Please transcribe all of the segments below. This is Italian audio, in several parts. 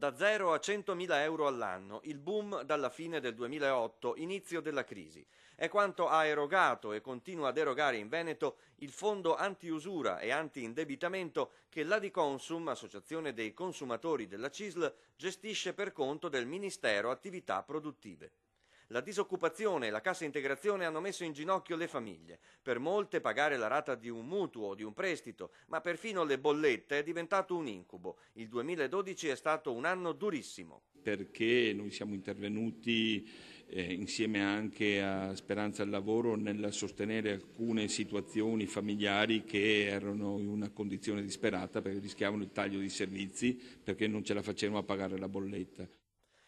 Da 0 a 100.000 euro all'anno, il boom dalla fine del 2008, inizio della crisi. È quanto ha erogato e continua ad erogare in Veneto il fondo anti-usura e anti-indebitamento che l'Adiconsum, associazione dei consumatori della CISL, gestisce per conto del Ministero Attività Produttive. La disoccupazione e la cassa integrazione hanno messo in ginocchio le famiglie. Per molte pagare la rata di un mutuo o di un prestito, ma perfino le bollette è diventato un incubo. Il 2012 è stato un anno durissimo. Perché noi siamo intervenuti insieme anche a Speranza al Lavoro nel sostenere alcune situazioni familiari che erano in una condizione disperata perché rischiavano il taglio di servizi perché non ce la facevano a pagare la bolletta.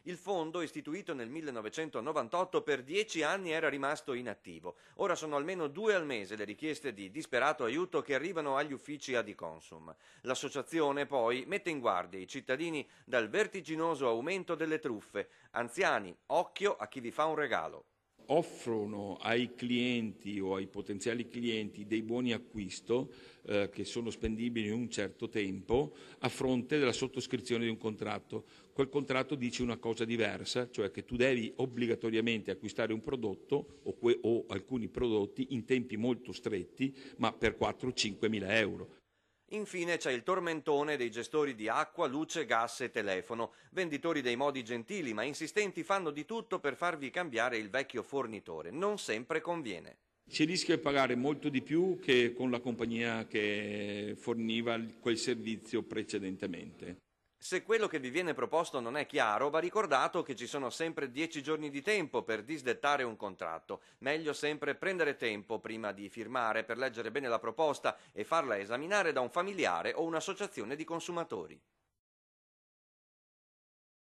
Il fondo, istituito nel 1998, per 10 anni era rimasto inattivo. Ora sono almeno 2 al mese le richieste di disperato aiuto che arrivano agli uffici Adiconsum. L'associazione poi mette in guardia i cittadini dal vertiginoso aumento delle truffe. Anziani, occhio a chi vi fa un regalo. Offrono ai clienti o ai potenziali clienti dei buoni acquisto che sono spendibili in un certo tempo a fronte della sottoscrizione di un contratto. Quel contratto dice una cosa diversa, cioè che tu devi obbligatoriamente acquistare un prodotto o alcuni prodotti in tempi molto stretti, ma per 4-5 mila euro. Infine c'è il tormentone dei gestori di acqua, luce, gas e telefono. Venditori dei modi gentili ma insistenti fanno di tutto per farvi cambiare il vecchio fornitore. Non sempre conviene. Si rischia di pagare molto di più che con la compagnia che forniva quel servizio precedentemente. Se quello che vi viene proposto non è chiaro, va ricordato che ci sono sempre 10 giorni di tempo per disdettare un contratto. Meglio sempre prendere tempo prima di firmare per leggere bene la proposta e farla esaminare da un familiare o un'associazione di consumatori.